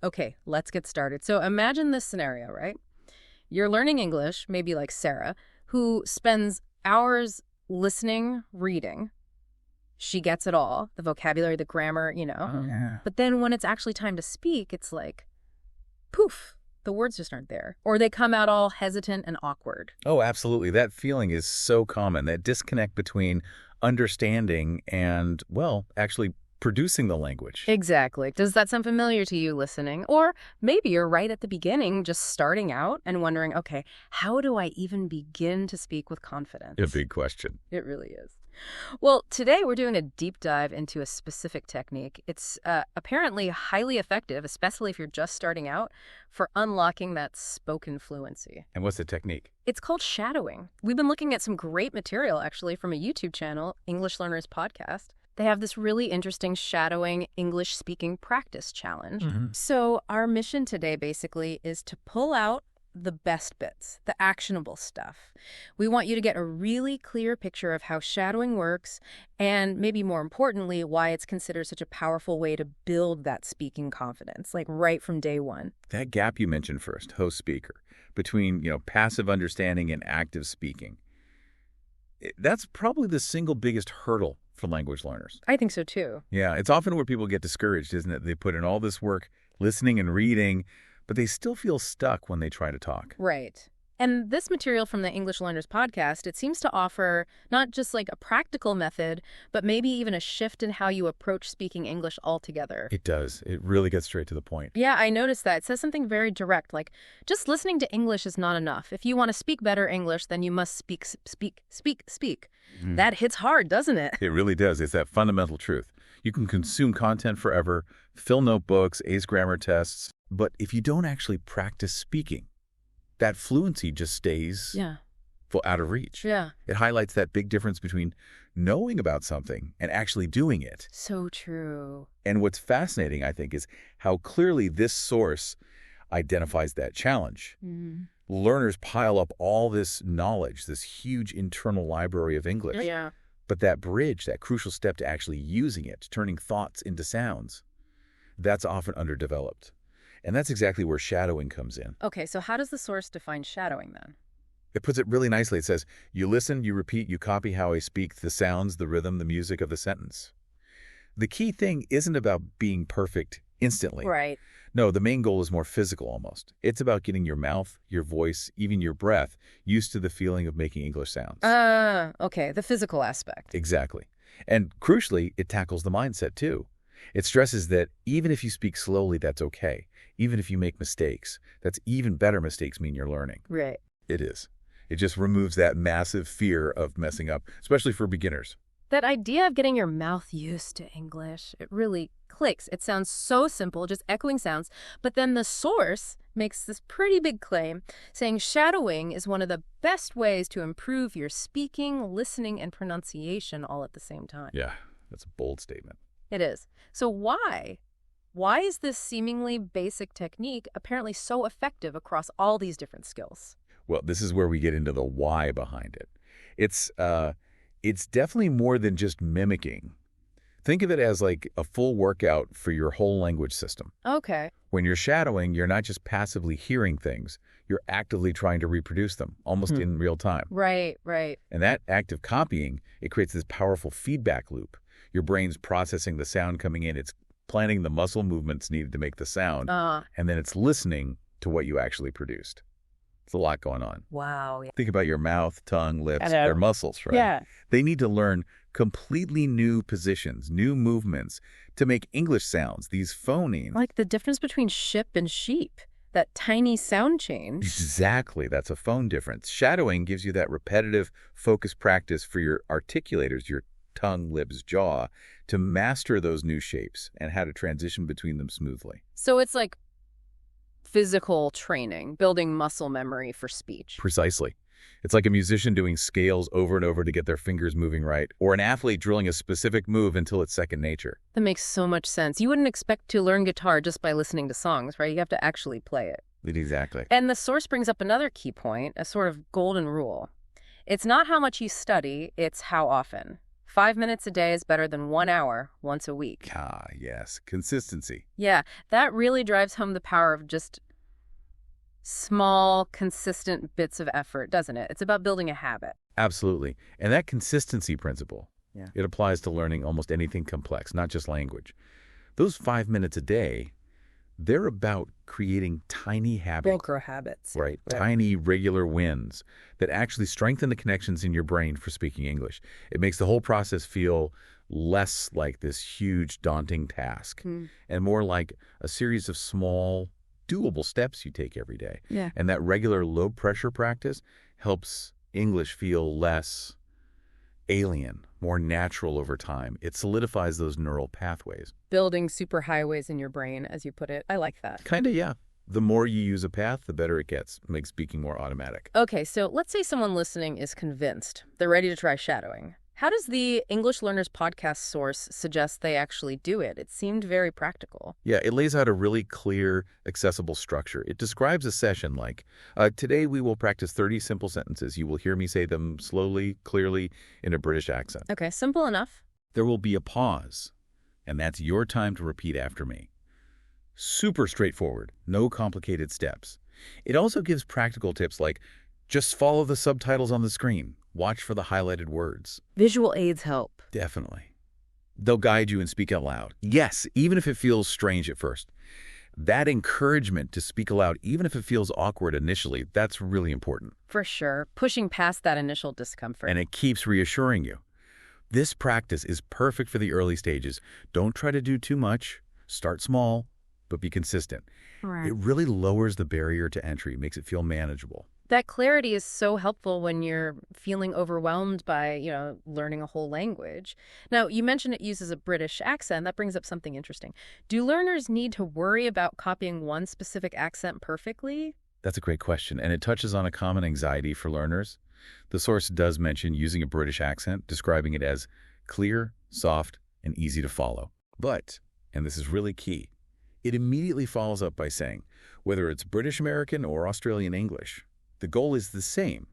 Okay, let's get started. So imagine this scenario, right? You're learning English, maybe like Sarah, who spends hours listening, reading. She gets it all, the vocabulary, the grammar, Oh, yeah. But then when it's actually time to speak, it's like, poof, the words just aren't there. Or they come out all hesitant and awkward. Oh, absolutely. That feeling is so common, that disconnect between understanding and, well, actually producing the language. Exactly. Does that sound familiar to you listening? Or maybe you're right at the beginning, just starting out and wondering, okay, how do I even begin to speak with confidence? A big question. It really is. Well, today we're doing a deep dive into a specific technique. It's apparently highly effective, especially if you're just starting out, for unlocking that spoken fluency. And what's the technique? It's called shadowing. We've been looking at some great material, actually, from a YouTube channel, English Learners Podcast. They have this really interesting shadowing English speaking practice challenge. So our mission today basically is to pull out the best bits, the actionable stuff. We want you to get a really clear picture of how shadowing works and maybe more importantly, why it's considered such a powerful way to build that speaking confidence, like right from day one. That gap you mentioned first, host-speaker, between, passive understanding and active speaking. That's probably the single biggest hurdle for language learners. I think so too. Yeah, it's often where people get discouraged, isn't it? They put in all this work listening and reading, but they still feel stuck when they try to talk. Right. And this material from the English Learners Podcast, it seems to offer not just like a practical method, but maybe even a shift in how you approach speaking English altogether. It does. It really gets straight to the point. Yeah, I noticed that. It says something very direct, like just listening to English is not enough. If you want to speak better English, then you must speak. That hits hard, doesn't it? It really does. It's that fundamental truth. You can consume content forever, fill notebooks, ace grammar tests, but if you don't actually practice speaking, that fluency just stays out of reach. Yeah. It highlights that big difference between knowing about something and actually doing it. So true. And what's fascinating, I think, is how clearly this source identifies that challenge. Learners pile up all this knowledge, this huge internal library of English. Yeah. But that bridge, that crucial step to actually using it, turning thoughts into sounds, that's often underdeveloped. And that's exactly where shadowing comes in. Okay, so how does the source define shadowing then? It puts it really nicely. It says, you listen, you repeat, you copy how I speak, the sounds, the rhythm, the music of the sentence. The key thing isn't about being perfect instantly. Right. No, the main goal is more physical almost. It's about getting your mouth, your voice, even your breath used to the feeling of making English sounds. Okay, the physical aspect. Exactly. And crucially, it tackles the mindset too. It stresses that even if you speak slowly, that's okay. Even if you make mistakes, that's even better. Mistakes mean you're learning. Right. It is. It just removes that massive fear of messing up, especially for beginners. That idea of getting your mouth used to English, it really clicks. It sounds so simple, just echoing sounds. But then the source makes this pretty big claim, saying shadowing is one of the best ways to improve your speaking, listening, and pronunciation all at the same time. Yeah, that's a bold statement. It is. So why? Why is this seemingly basic technique apparently so effective across all these different skills? Well, this is where we get into the why behind it. It's definitely more than just mimicking. Think of it as like a full workout for your whole language system. Okay. When you're shadowing, you're not just passively hearing things. You're actively trying to reproduce them, almost in real time. Right. And that active copying, it creates this powerful feedback loop. Your brain's processing the sound coming in. It's planning the muscle movements needed to make the sound. And then it's listening to what you actually produced. It's a lot going on. Wow. Think about your mouth, tongue, lips, their muscles, right? Yeah. They need to learn completely new positions, new movements to make English sounds, these phonemes. Like the difference between ship and sheep, that tiny sound change. Exactly. That's a phone difference. Shadowing gives you that repetitive, focused practice for your articulators, your tongue, lips, jaw, to master those new shapes and how to transition between them smoothly. So it's like physical training, building muscle memory for speech. Precisely. It's like a musician doing scales over and over to get their fingers moving right, or an athlete drilling a specific move until it's second nature. That makes so much sense. You wouldn't expect to learn guitar just by listening to songs, right? You have to actually play it. Exactly. And the source brings up another key point, a sort of golden rule. It's not how much you study, it's how often. 5 minutes a day is better than 1 hour once a week. Ah, yes. Consistency. Yeah, that really drives home the power of just small, consistent bits of effort, doesn't it? It's about building a habit. Absolutely. And that consistency principle, Yeah. it applies to learning almost anything complex, not just language. Those 5 minutes a day, they're about creating tiny habits. Micro habits. Right. Tiny, regular wins that actually strengthen the connections in your brain for speaking English. It makes the whole process feel less like this huge, daunting task and more like a series of small, doable steps you take every day. Yeah. And that regular low-pressure practice helps English feel less alien, more natural over time. It solidifies those neural pathways. Building superhighways in your brain, as you put it. I like that. Kinda, yeah. The more you use a path, the better it gets. It makes speaking more automatic. Okay, so let's say someone listening is convinced. They're ready to try shadowing. How does the English Learners podcast source suggest they actually do it? It seemed very practical. Yeah, it lays out a really clear, accessible structure. It describes a session like, today we will practice 30 simple sentences. You will hear me say them slowly, clearly, in a British accent. Okay, simple enough. There will be a pause, and that's your time to repeat after me. Super straightforward, no complicated steps. It also gives practical tips like, just follow the subtitles on the screen. Watch for the highlighted words. Visual aids help. Definitely. They'll guide you and speak out loud. Yes, even if it feels strange at first. That encouragement to speak aloud, even if it feels awkward initially, that's really important. For sure. Pushing past that initial discomfort. And it keeps reassuring you. This practice is perfect for the early stages. Don't try to do too much. Start small, but be consistent. Right. It really lowers the barrier to entry, makes it feel manageable. That clarity is so helpful when you're feeling overwhelmed by, learning a whole language. Now, you mentioned it uses a British accent. That brings up something interesting. Do learners need to worry about copying one specific accent perfectly? That's a great question, and it touches on a common anxiety for learners. The source does mention using a British accent, describing it as clear, soft, and easy to follow. But, and this is really key, it immediately follows up by saying, whether it's British American or Australian English, the goal is the same,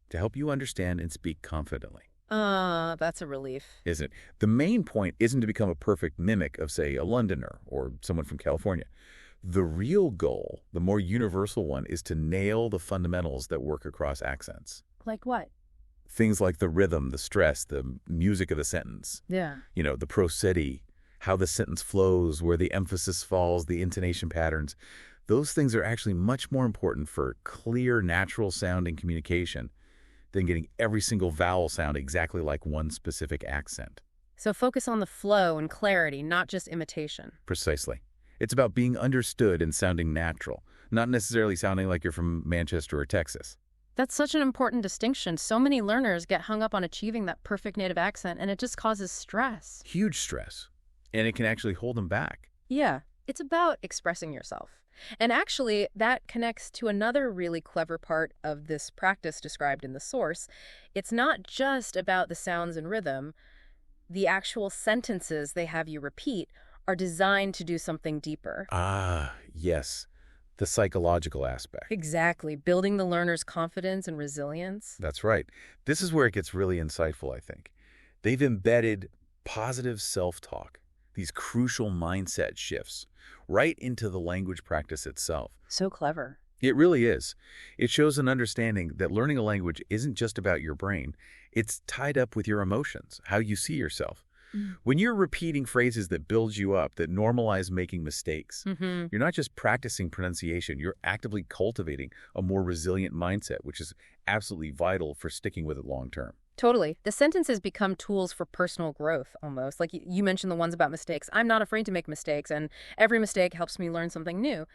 to help you understand and speak confidently. That's a relief. Isn't it? The main point isn't to become a perfect mimic of, say, a Londoner or someone from California. The real goal, the more universal one, is to nail the fundamentals that work across accents. Like what? Things like the rhythm, the stress, the music of the sentence. Yeah. The prosody, how the sentence flows, where the emphasis falls, the intonation patterns. Those things are actually much more important for clear, natural-sounding communication than getting every single vowel sound exactly like one specific accent. So focus on the flow and clarity, not just imitation. Precisely. It's about being understood and sounding natural, not necessarily sounding like you're from Manchester or Texas. That's such an important distinction. So many learners get hung up on achieving that perfect native accent, and it just causes stress. Huge stress. And it can actually hold them back. Yeah, it's about expressing yourself. And actually, that connects to another really clever part of this practice described in the source. It's not just about the sounds and rhythm. The actual sentences they have you repeat are designed to do something deeper. Ah, yes. The psychological aspect. Exactly. Building the learner's confidence and resilience. That's right. This is where it gets really insightful, I think. They've embedded positive self-talk, these crucial mindset shifts, right into the language practice itself. So clever. It really is. It shows an understanding that learning a language isn't just about your brain. It's tied up with your emotions, how you see yourself. When you're repeating phrases that build you up, that normalize making mistakes, you're not just practicing pronunciation, you're actively cultivating a more resilient mindset, which is absolutely vital for sticking with it long term. Totally. The sentences become tools for personal growth, almost. Like you mentioned the ones about mistakes. I'm not afraid to make mistakes, and every mistake helps me learn something new.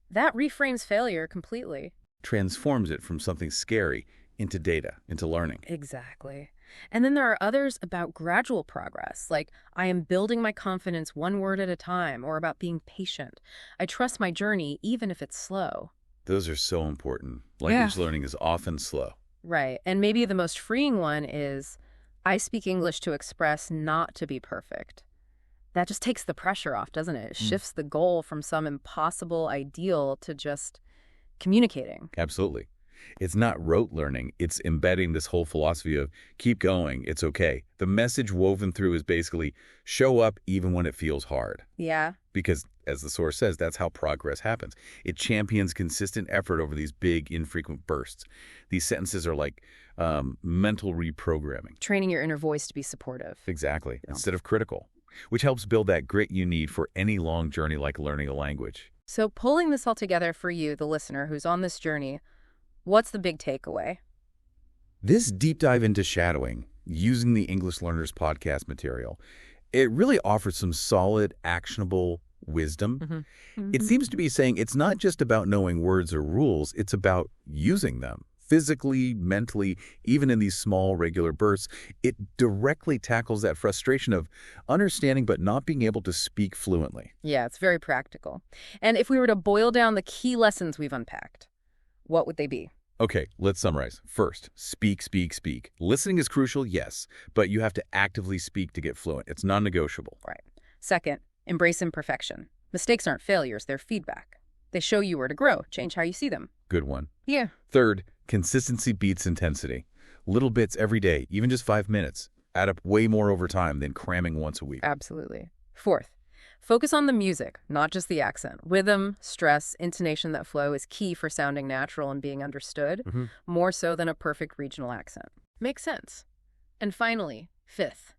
That reframes failure completely. Transforms it from something scary into data, into learning. Exactly. And then there are others about gradual progress, like I am building my confidence one word at a time, or about being patient. I trust my journey, even if it's slow. Those are so important. Language learning is often slow. Right. And maybe the most freeing one is, I speak English to express, not to be perfect. That just takes the pressure off, doesn't it? It shifts the goal from some impossible ideal to just communicating. Absolutely. It's not rote learning. It's embedding this whole philosophy of keep going, it's okay. The message woven through is basically show up even when it feels hard. Yeah. Because, as the source says, that's how progress happens. It champions consistent effort over these big, infrequent bursts. These sentences are like mental reprogramming. Training your inner voice to be supportive. Exactly, instead of critical, which helps build that grit you need for any long journey like learning a language. So pulling this all together for you, the listener who's on this journey, what's the big takeaway? This deep dive into shadowing, using the English Learners podcast material, it really offers some solid, actionable wisdom. It seems to be saying it's not just about knowing words or rules, it's about using them. Physically, mentally, even in these small, regular bursts, it directly tackles that frustration of understanding but not being able to speak fluently. Yeah, it's very practical. And if we were to boil down the key lessons we've unpacked, what would they be? Okay, let's summarize. First, speak, speak, speak. Listening is crucial, yes, but you have to actively speak to get fluent. It's non-negotiable. Right. Second, embrace imperfection. Mistakes aren't failures, they're feedback. They show you where to grow, change how you see them. Good one. Yeah. Third, consistency beats intensity. Little bits every day, even just 5 minutes, add up way more over time than cramming once a week. Absolutely. Fourth, focus on the music, not just the accent. Rhythm, stress, intonation that flow is key for sounding natural and being understood, more so than a perfect regional accent. Makes sense. And finally, fifth,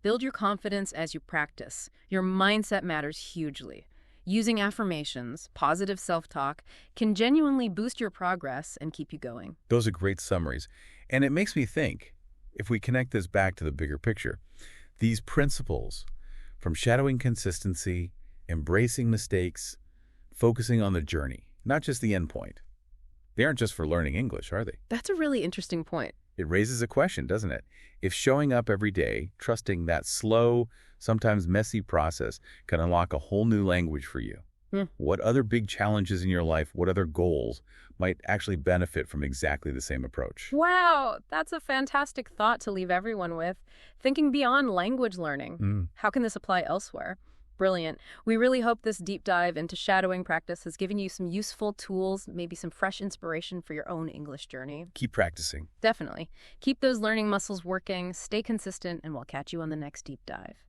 build your confidence as you practice. Your mindset matters hugely. Using affirmations, positive self-talk, can genuinely boost your progress and keep you going. Those are great summaries. And it makes me think, if we connect this back to the bigger picture, these principles, from shadowing consistency, embracing mistakes, focusing on the journey, not just the end point. They aren't just for learning English, are they? That's a really interesting point. It raises a question, doesn't it? If showing up every day, trusting that slow, sometimes messy process can unlock a whole new language for you, what other big challenges in your life, what other goals might actually benefit from exactly the same approach? Wow, that's a fantastic thought to leave everyone with. Thinking beyond language learning. How can this apply elsewhere? Brilliant. We really hope this deep dive into shadowing practice has given you some useful tools, maybe some fresh inspiration for your own English journey. Keep practicing. Definitely. Keep those learning muscles working, stay consistent, and we'll catch you on the next deep dive.